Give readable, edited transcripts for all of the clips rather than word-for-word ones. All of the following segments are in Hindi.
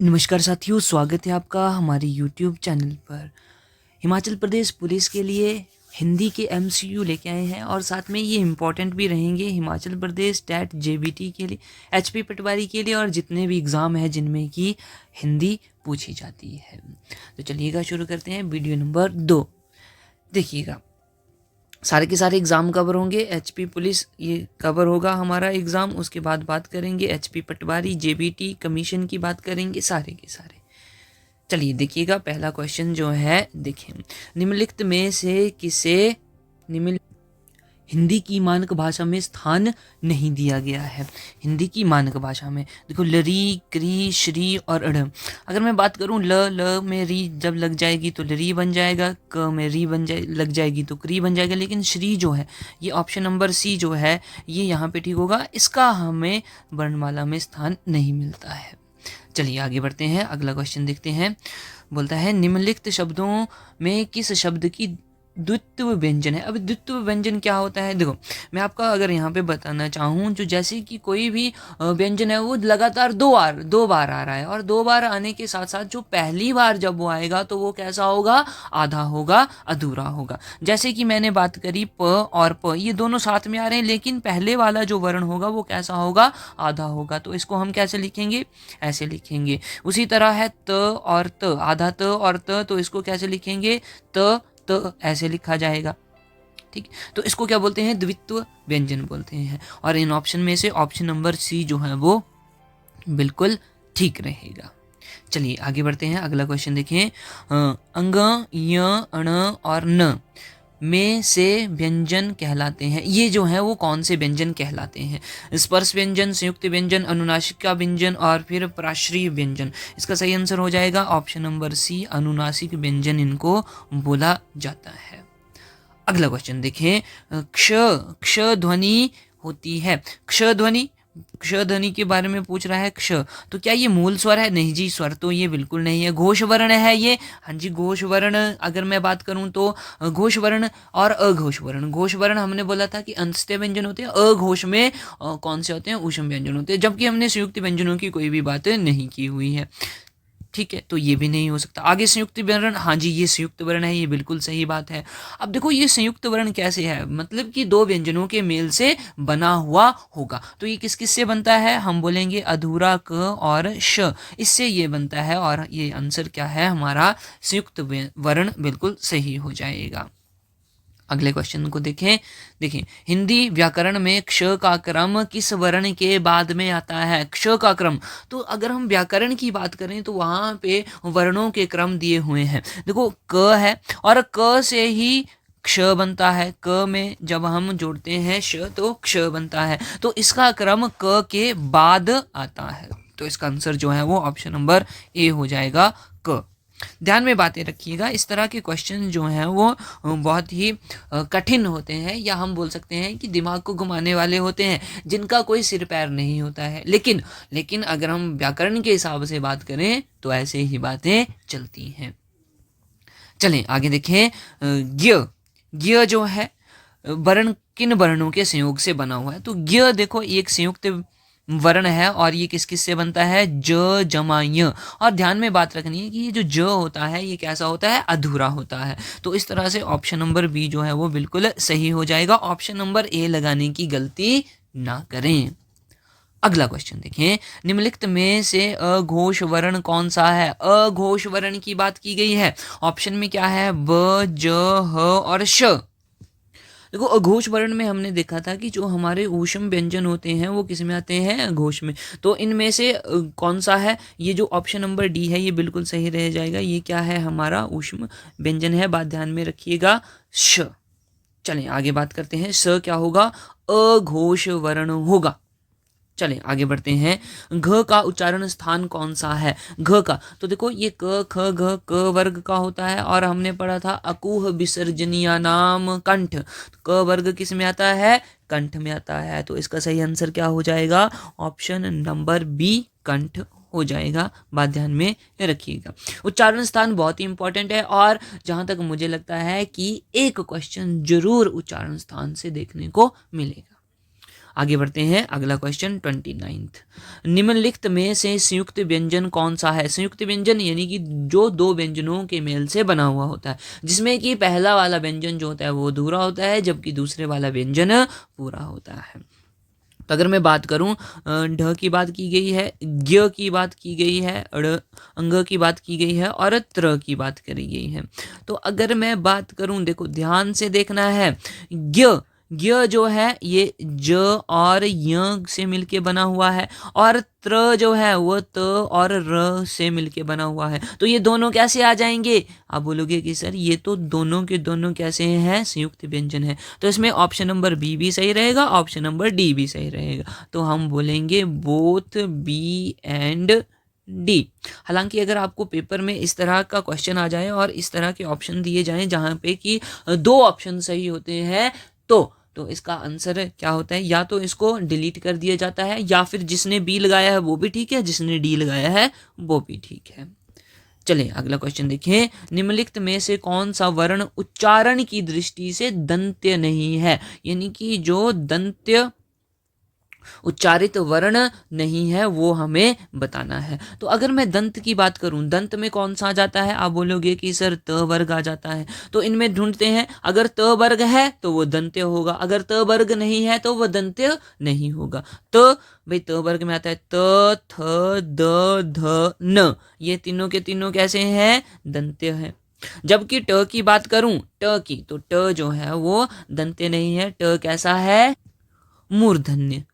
नमस्कार साथियों, स्वागत है आपका हमारे YouTube चैनल पर। हिमाचल प्रदेश पुलिस के लिए हिंदी के MCQ लेके आए हैं और साथ में ये इम्पॉर्टेंट भी रहेंगे हिमाचल प्रदेश टैट JBT के लिए, HP पटवारी के लिए और जितने भी एग्ज़ाम हैं जिनमें कि हिंदी पूछी जाती है। तो चलिएगा शुरू करते हैं। वीडियो नंबर 2 देखिएगा। सारे के सारे एग्ज़ाम कवर होंगे। HP पुलिस ये कवर होगा हमारा एग्ज़ाम। उसके बाद बात करेंगे HP पटवारी, JBT कमीशन की बात करेंगे, सारे के सारे। चलिए देखिएगा, पहला क्वेश्चन जो है, देखें, निम्नलिखित में से किसे निम्न हिंदी की मानक भाषा में स्थान नहीं दिया गया है। हिंदी की मानक भाषा में देखो, लरी, क्री, श्री और अड़। अगर मैं बात करूं, ल में री जब लग जाएगी तो लरी बन जाएगा, क में री लग जाएगी तो क्री बन जाएगा, लेकिन श्री जो है ये ऑप्शन नंबर सी जो है ये यहाँ पे ठीक होगा। इसका हमें वर्णमाला में स्थान नहीं मिलता है। चलिए आगे बढ़ते हैं, अगला क्वेश्चन देखते हैं। बोलता है निम्नलिखित शब्दों में किस शब्द की द्वित्व व्यंजन है। अब द्वित्व व्यंजन क्या होता है, देखो मैं आपका अगर यहाँ पे बताना चाहूँ, जो जैसे कि कोई भी व्यंजन है वो लगातार दो बार आ रहा है और दो बार आने के साथ साथ जो पहली बार जब वो आएगा तो वो कैसा होगा, आधा होगा, अधूरा होगा। जैसे कि मैंने बात करी प और प, ये दोनों साथ में आ रहे हैं लेकिन पहले वाला जो वर्ण होगा वो कैसा होगा, आधा होगा। तो इसको हम कैसे लिखेंगे, ऐसे लिखेंगे। उसी तरह है त और त, आधा त और त, तो इसको कैसे लिखेंगे, त तो ऐसे लिखा जाएगा। ठीक, तो इसको क्या बोलते हैं, द्वित्व व्यंजन बोलते हैं। और इन ऑप्शन में से ऑप्शन नंबर सी जो है वो बिल्कुल ठीक रहेगा। चलिए आगे बढ़ते हैं, अगला क्वेश्चन देखें। अंग, य, अण और न में से व्यंजन कहलाते हैं। ये जो है वो कौन से व्यंजन कहलाते हैं, स्पर्श व्यंजन, संयुक्त व्यंजन, अनुनासिका व्यंजन और फिर प्राश्रयी व्यंजन। इसका सही आंसर हो जाएगा ऑप्शन नंबर सी, अनुनासिक व्यंजन इनको बोला जाता है। अगला क्वेश्चन देखें। क्ष ध्वनि होती है। क्ष ध्वनि के बारे में पूछ रहा है। क्ष तो क्या ये मूल स्वर है, नहीं जी, स्वर तो ये बिल्कुल नहीं है। घोष वर्ण है ये, हाँ जी घोष वर्ण। अगर मैं बात करूं तो घोष वर्ण और अघोष वर्ण। घोष वर्ण हमने बोला था कि अंतस्थ व्यंजन होते हैं, अघोष में कौन से होते हैं, ऊष्म व्यंजन होते हैं, जबकि हमने संयुक्त व्यंजनों की कोई भी बात नहीं की हुई है। ठीक है, तो ये भी नहीं हो सकता। आगे संयुक्त वर्ण, हाँ जी ये संयुक्त वर्ण है, ये बिल्कुल सही बात है। अब देखो ये संयुक्त वर्ण कैसे है, मतलब कि दो व्यंजनों के मेल से बना हुआ होगा। तो ये किस किस से बनता है, हम बोलेंगे अधूरा क और श, इससे ये बनता है। और ये आंसर क्या है हमारा, संयुक्त वर्ण बिल्कुल सही हो जाएगा। अगले क्वेश्चन को देखें। हिंदी व्याकरण में क्ष का क्रम किस वर्ण के बाद में आता है। क्ष का क्रम, तो अगर हम व्याकरण की बात करें तो वहां पे वर्णों के क्रम दिए हुए हैं। देखो क है और क से ही क्ष बनता है। क में जब हम जोड़ते हैं श तो क्ष बनता है, तो इसका क्रम क के बाद आता है। तो इसका आंसर जो है वो ऑप्शन नंबर ए हो जाएगा, क। ध्यान में बातें रखिएगा, इस तरह के क्वेश्चन जो हैं वो बहुत ही कठिन होते हैं, या हम बोल सकते हैं कि दिमाग को घुमाने वाले होते हैं, जिनका कोई सिर पैर नहीं होता है। लेकिन अगर हम व्याकरण के हिसाब से बात करें तो ऐसे ही बातें चलती हैं। चलें आगे देखें। ज्ञ जो है वर्ण किन वर्णों के संयोग से बना हुआ है। तो ज्ञ देखो एक संयुक्त वर्ण है और ये किस किस से बनता है, ज जमा य। और ध्यान में बात रखनी है कि ये जो ज होता है ये कैसा होता है, अधूरा होता है। तो इस तरह से ऑप्शन नंबर बी जो है वो बिल्कुल सही हो जाएगा। ऑप्शन नंबर ए लगाने की गलती ना करें। अगला क्वेश्चन देखें। निम्नलिखित में से अघोष वर्ण कौन सा है। अघोष वर्ण की बात की गई है। ऑप्शन में क्या है, ब, ज, ह और श। देखो अघोष वर्ण में हमने देखा था कि जो हमारे ऊष्म व्यंजन होते हैं वो किस में आते हैं, अघोष में। तो इनमें से कौन सा है, ये जो ऑप्शन नंबर डी है ये बिल्कुल सही रह जाएगा। ये क्या है, हमारा ऊष्म व्यंजन है, बात ध्यान में रखिएगा, श। चलें आगे बात करते हैं, स क्या होगा, अघोष वर्ण होगा। चलें आगे बढ़ते हैं। घ का उच्चारण स्थान कौन सा है। घ का तो देखो ये क ख घ क वर्ग का होता है और हमने पढ़ा था अकुह विसर्जनीय नाम कंठ। क वर्ग किस में आता है, कंठ में आता है। तो इसका सही आंसर क्या हो जाएगा, ऑप्शन नंबर बी, कंठ हो जाएगा। बात ध्यान में रखिएगा, उच्चारण स्थान बहुत ही इंपॉर्टेंट है और जहां तक मुझे लगता है कि एक क्वेश्चन जरूर उच्चारण स्थान से देखने को मिलेगा। आगे बढ़ते हैं, अगला क्वेश्चन 29th। निम्नलिखित में से संयुक्त व्यंजन कौन सा है? संयुक्त व्यंजन यानी कि जो दो व्यंजनों के मेल से बना हुआ होता है, जिसमें कि पहला वाला व्यंजन जो होता है वो अधूरा होता है जबकि दूसरे वाला व्यंजन पूरा होता है। तो अगर मैं बात करूं, ढ की बात की गई है, ज्ञ की बात की गई है, अंग की बात की गई है और त्र की बात करी गई है। तो अगर मैं बात करूं, देखो ध्यान से देखना है, ज्ञ ज्ञ जो है ये ज और य से मिलके बना हुआ है और त्र जो है वो त और र से मिलके बना हुआ है। तो ये दोनों कैसे आ जाएंगे? आप बोलोगे कि सर ये तो दोनों के दोनों कैसे हैं? संयुक्त व्यंजन है। तो इसमें ऑप्शन नंबर बी भी सही रहेगा, ऑप्शन नंबर डी भी सही रहेगा। तो हम बोलेंगे बोथ बी एंड डी। हालांकि अगर आपको पेपर में इस तरह का क्वेश्चन आ जाए और इस तरह के ऑप्शन दिए जाएं जहां पे कि दो ऑप्शन सही होते हैं तो इसका आंसर क्या होता है? या तो इसको डिलीट कर दिया जाता है या फिर जिसने बी लगाया है वो भी ठीक है, जिसने डी लगाया है वो भी ठीक है। चलिए अगला क्वेश्चन देखें। निम्नलिखित में से कौन सा वर्ण उच्चारण की दृष्टि से दंत्य नहीं है? यानी कि जो दंत्य उच्चारित वर्ण नहीं है वो हमें बताना है। तो अगर मैं दंत की बात करूं, दंत में कौन सा आ जाता है? आप बोलोगे कि सर त वर्ग आ जाता है। तो इनमें ढूंढते हैं, अगर त वर्ग है तो वो दंत्य होगा, अगर त वर्ग नहीं है तो वो दंत्य नहीं होगा। तो भाई त वर्ग में आता है त, थ, द, ध, न, ये तीनों के तीनों कैसे हैं? दंत्य है। जबकि ट की बात करूं, ट की, तो ट जो है वो दंत्य नहीं है, ट कैसा है? मूर्धन्य,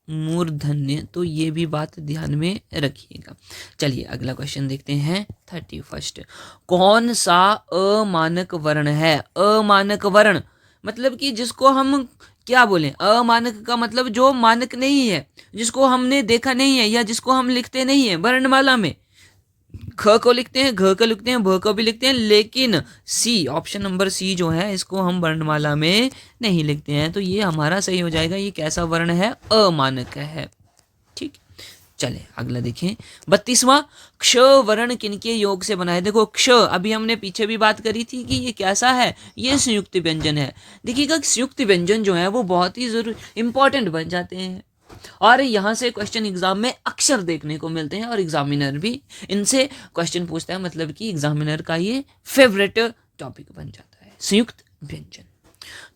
मूर्धन्य। तो ये भी बात ध्यान में रखिएगा। चलिए अगला क्वेश्चन देखते हैं 31st। कौन सा अमानक वर्ण है? अमानक वर्ण मतलब कि जिसको हम क्या बोलें? अमानक का मतलब जो मानक नहीं है, जिसको हमने देखा नहीं है या जिसको हम लिखते नहीं है वर्णमाला में। ख को लिखते हैं, घ को लिखते हैं, भ को भी लिखते हैं, लेकिन सी, ऑप्शन नंबर सी जो है इसको हम वर्णमाला में नहीं लिखते हैं। तो ये हमारा सही हो जाएगा। ये कैसा वर्ण है? अमानक है। ठीक, चले अगला देखें 32वां। क्ष वर्ण किनके योग से बना है? देखो क्ष, अभी हमने पीछे भी बात करी थी कि ये कैसा है? ये संयुक्त व्यंजन है। देखिएगा संयुक्त व्यंजन जो है वो बहुत ही जरूरी इंपॉर्टेंट बन जाते हैं और यहाँ से क्वेश्चन एग्जाम में अक्सर देखने को मिलते हैं और एग्जामिनर भी इनसे क्वेश्चन पूछता है। मतलब कि एग्जामिनर का ये फेवरेट टॉपिक बन जाता है संयुक्त व्यंजन।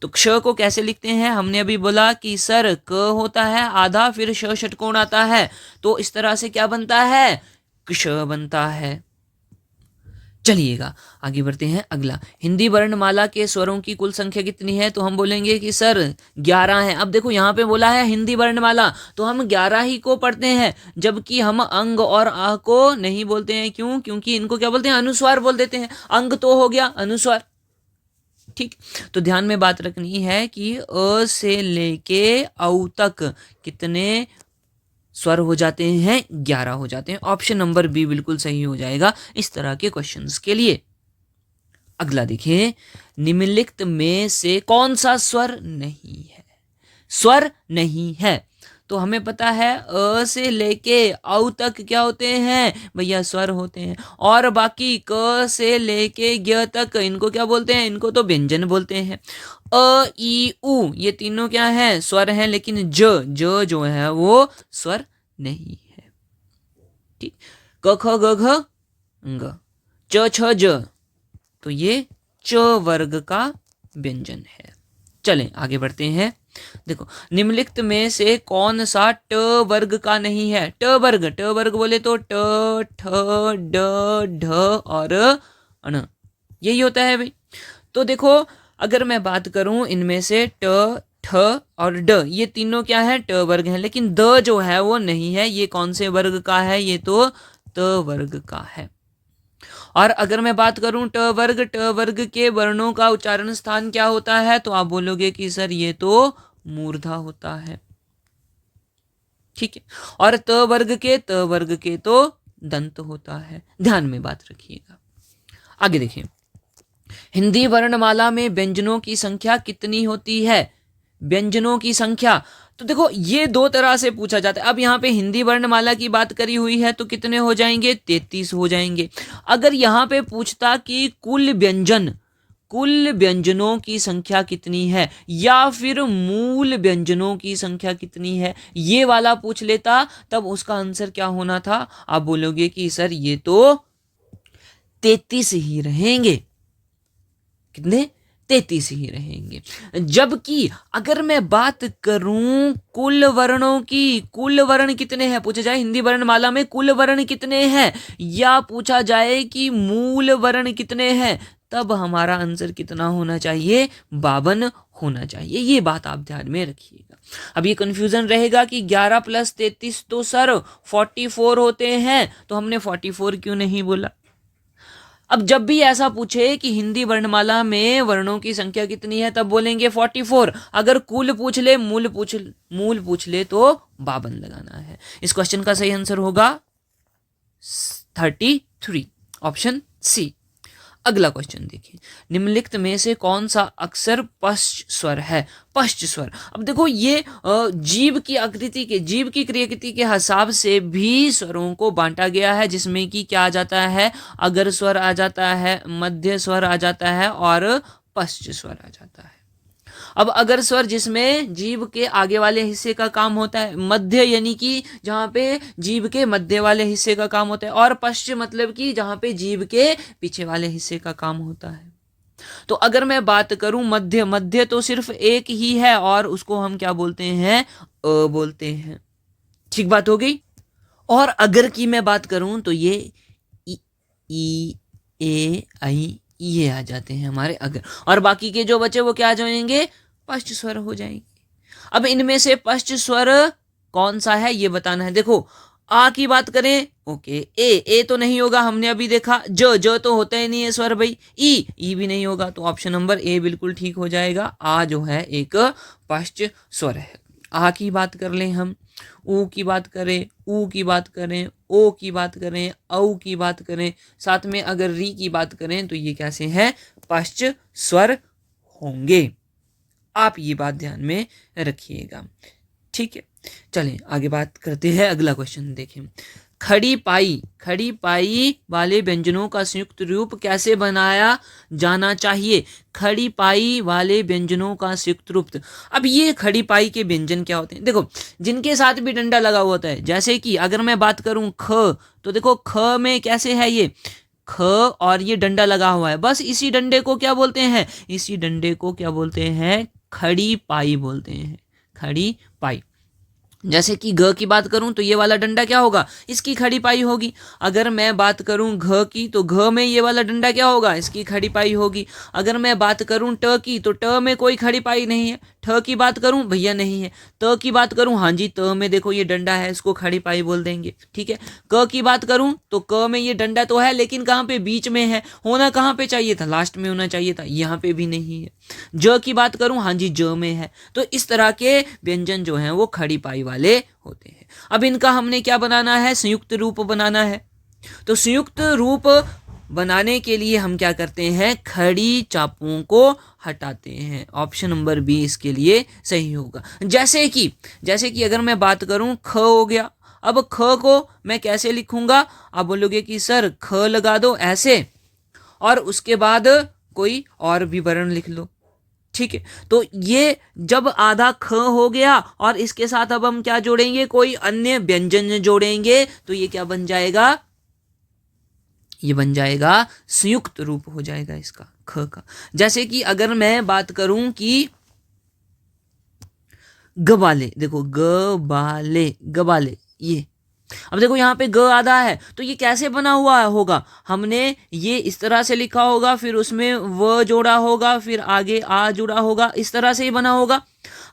तो क्ष को कैसे लिखते हैं? हमने अभी बोला कि सर क होता है आधा, फिर श षटकोण आता है, तो इस तरह से क्या बनता है? क्ष बनता है। चलिएगा आगे बढ़ते हैं। अगला, हिंदी वर्णमाला के स्वरों की कुल संख्या कितनी है? तो हम बोलेंगे कि सर 11 है। अब देखो यहाँ पे बोला है हिंदी वर्णमाला, तो हम 11 ही को पढ़ते हैं, जबकि हम अंग और आ को नहीं बोलते हैं। क्यों? क्योंकि इनको क्या बोलते हैं? अनुस्वार बोल देते हैं। अंग तो हो गया अनुस्वार। ठीक, तो ध्यान में बात रखनी है कि अ से लेके औ तक कितने स्वर हो जाते हैं? 11 हो जाते हैं। ऑप्शन नंबर बी बिल्कुल सही हो जाएगा इस तरह के क्वेश्चंस के लिए। अगला देखिए, निम्नलिखित में से कौन सा स्वर नहीं है? स्वर नहीं है तो हमें पता है अ से लेके औ तक क्या होते हैं भैया? स्वर होते हैं। और बाकी क से लेके ज्ञ तक इनको क्या बोलते हैं? इनको तो व्यंजन बोलते हैं। अ ई उ ये तीनों क्या है? स्वर हैं, लेकिन ज जो है वो स्वर नहीं है। ठीक, क ख ग घ ग, च छ ज, तो ये च वर्ग का व्यंजन है। चलें आगे बढ़ते हैं। देखो, निम्नलिखित में से कौन सा ट वर्ग का नहीं है? ट वर्ग बोले तो ट, ठ, ड, ढ और अण, यही होता है भाई। तो देखो अगर मैं बात करूं इनमें से ट, ठ और ड, ये तीनों क्या है? ट वर्ग है, लेकिन द जो है वो नहीं है। ये कौन से वर्ग का है? ये तो त वर्ग का है। और अगर मैं बात करूं ट वर्ग के वर्णों का उच्चारण स्थान क्या होता है? तो आप बोलोगे कि सर ये तो मूर्धा होता है। ठीक है, और त वर्ग के तो दंत होता है। ध्यान में बात रखिएगा। आगे देखिए, हिंदी वर्णमाला में व्यंजनों की संख्या कितनी होती है? व्यंजनों की संख्या, तो देखो ये दो तरह से पूछा जाता है। अब यहाँ पे हिंदी वर्णमाला की बात करी हुई है तो कितने हो जाएंगे? 33 हो जाएंगे। अगर यहाँ पे पूछता कि कुल व्यंजन, कुल व्यंजनों की संख्या कितनी है या फिर मूल व्यंजनों की संख्या कितनी है, ये वाला पूछ लेता तब उसका आंसर क्या होना था। आप बोलोगे कि सर ये तो 33 ही रहेंगे। कितने? 33 ही रहेंगे। जबकि अगर मैं बात करूं कुल वर्णों की, कुल वर्ण कितने हैं, पूछा जाए हिंदी वर्णमाला में कुल वर्ण कितने हैं, या पूछा जाए कि मूल वर्ण कितने हैं, तब हमारा आंसर कितना होना चाहिए, 52 होना चाहिए। ये बात आप ध्यान में रखिएगा। अब ये कंफ्यूजन रहेगा कि 11 + 33 तो सर 44 होते हैं, तो हमने 44 क्यों नहीं बोला। अब जब भी ऐसा पूछे कि हिंदी वर्णमाला में वर्णों की संख्या कितनी है, तब बोलेंगे 44। अगर कुल पूछ ले, मूल पूछ ले तो 52 लगाना है। इस क्वेश्चन का सही आंसर होगा 33, ऑप्शन सी। अगला क्वेश्चन देखिए, निम्नलिखित में से कौन सा अक्षर पश्च स्वर है। पश्च स्वर, अब देखो ये जीव की आकृति के, जीव की क्रियाकृति के हिसाब से भी स्वरों को बांटा गया है, जिसमें कि क्या आ जाता है, अगर स्वर आ जाता है, मध्य स्वर आ जाता है और पश्च स्वर आ जाता है। अब अगर स्वर जिसमें जीभ के आगे वाले हिस्से का काम होता है, मध्य यानी कि जहाँ पे जीभ के मध्य वाले हिस्से का काम होता है, और पश्च मतलब कि जहाँ पे जीभ के पीछे वाले हिस्से का काम होता है। तो अगर मैं बात करूं मध्य, मध्य तो सिर्फ एक ही है और उसको हम क्या बोलते हैं, अ बोलते हैं। ठीक बात हो गई। और अगर की मैं बात करूं तो ये ई ए आई ये आ जाते हैं हमारे अगर, और बाकी के जो बचे वो क्या आ जाएंगे, पश्च स्वर हो जाएंगे। अब इनमें से पश्च स्वर कौन सा है ये बताना है। देखो आ की बात करें, ओके, ए तो नहीं होगा, हमने अभी देखा। ज तो होता ही नहीं है स्वर भाई। ई भी नहीं होगा, तो ऑप्शन नंबर ए बिल्कुल ठीक हो जाएगा। आ जो है एक पश्च स्वर है। आ की बात कर लें हम, ऊ की बात करें, ऊ की बात करें, ओ की बात करें, औ की बात करें, साथ में अगर री की बात करें, तो ये कैसे हैं, पश्च स्वर होंगे। आप ये बात ध्यान में रखिएगा। ठीक है, चलें आगे बात करते हैं। अगला क्वेश्चन देखें, खड़ी पाई वाले व्यंजनों का संयुक्त रूप कैसे बनाया जाना चाहिए। खड़ी पाई वाले व्यंजनों का संयुक्त रूप, अब ये खड़ी पाई के व्यंजन क्या होते हैं, देखो जिनके साथ भी डंडा लगा हुआ होता है, जैसे कि अगर मैं बात करूं ख, तो देखो ख में कैसे है ये ख और ये डंडा लगा हुआ है, बस इसी डंडे को क्या बोलते हैं, इसी डंडे को क्या बोलते हैं, खड़ी पाई बोलते हैं, खड़ी पाई। जैसे कि घ की बात करूं तो ये वाला डंडा क्या होगा, इसकी खड़ी पाई होगी। अगर मैं बात करूं घ की, तो घ में ये वाला डंडा क्या होगा, इसकी खड़ी पाई होगी। अगर मैं बात करूं ट की, तो ट में कोई खड़ी पाई नहीं है। ठ की बात करूं भैया नहीं है। त की बात करूं, हाँ जी, त में देखो ये डंडा है, इसको खड़ी पाई बोल देंगे। ठीक है। क की बात करूं तो क में ये डंडा तो है, लेकिन कहाँ पे, बीच में है। होना कहाँ पे चाहिए था, लास्ट में होना चाहिए था, यहाँ पे भी नहीं है। ज की बात करूं, हाँ जी, ज में है। तो इस तरह के व्यंजन जो हैं वो खड़ी पाई वाले होते हैं। अब इनका हमने क्या बनाना है, संयुक्त रूप बनाना है। तो संयुक्त रूप बनाने के लिए हम क्या करते हैं, खड़ी चापों को हटाते हैं। ऑप्शन नंबर बी इसके लिए सही होगा। जैसे कि अगर मैं बात करूं ख हो गया, अब ख को मैं कैसे लिखूंगा, आप बोलोगे कि सर ख लगा दो ऐसे और उसके बाद कोई और भी वर्ण लिख लो। ठीक है, तो ये जब आधा ख हो गया और इसके साथ अब हम क्या जोड़ेंगे, कोई अन्य व्यंजन जोड़ेंगे, तो ये क्या बन जाएगा, ये बन जाएगा संयुक्त रूप हो जाएगा इसका, ख का। जैसे कि अगर मैं बात करूं कि गबाले, देखो गबाले ये, अब देखो यहाँ पे ग आधा है, तो ये कैसे बना हुआ होगा, हमने ये इस तरह से लिखा होगा, फिर उसमें व जोड़ा होगा, फिर आगे आ जुड़ा होगा, इस तरह से ही बना होगा।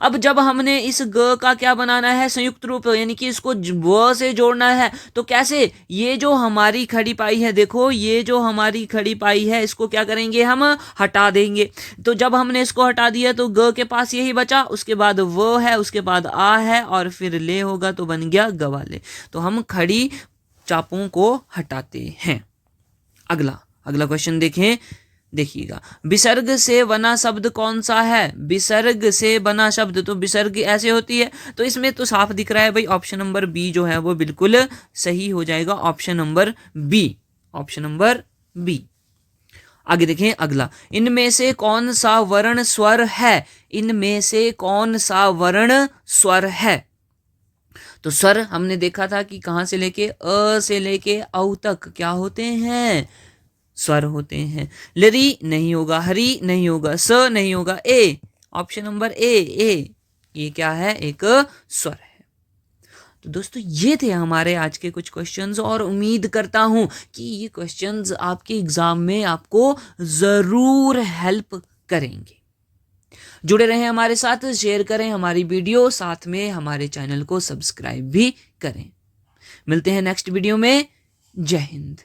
अब जब हमने इस ग का क्या बनाना है, संयुक्त रूप, यानी कि इसको व से जोड़ना है, तो कैसे, ये जो हमारी खड़ी पाई है, देखो ये जो हमारी खड़ी पाई है, इसको क्या करेंगे, हम हटा देंगे। तो जब हमने इसको हटा दिया तो ग के पास यही बचा, उसके बाद व है, उसके बाद आ है और फिर ले होगा, तो बन गया गवाले। तो हम खड़ी चापों को हटाते हैं। अगला क्वेश्चन देखें, देखिएगा, विसर्ग से बना शब्द कौन सा है। विसर्ग से बना शब्द, तो विसर्ग ऐसे होती है, तो इसमें तो साफ दिख रहा है भाई, ऑप्शन नंबर बी जो है वो बिल्कुल सही हो जाएगा। Option number B. आगे देखें अगला, इनमें से कौन सा वर्ण स्वर है? इनमें से कौन सा वर्ण स्वर है? तो स्वर हमने देखा था कि कहां से लेके अ से लेके औ तक क्या होते हैं? स्वर होते हैं। लरी नहीं होगा, हरी नहीं होगा, स नहीं होगा, ए, ऑप्शन नंबर ए, ये क्या है? एक स्वर है। तो दोस्तों ये थे हमारे आज के कुछ क्वेश्चंस और उम्मीद करता हूं कि ये क्वेश्चंस आपके एग्जाम में आपको जरूर हेल्प करेंगे। जुड़े रहें हमारे साथ, शेयर करें हमारी वीडियो, साथ में हमारे चैनल को सब्सक्राइब भी करें। मिलते हैं नेक्स्ट वीडियो में। जय हिंद।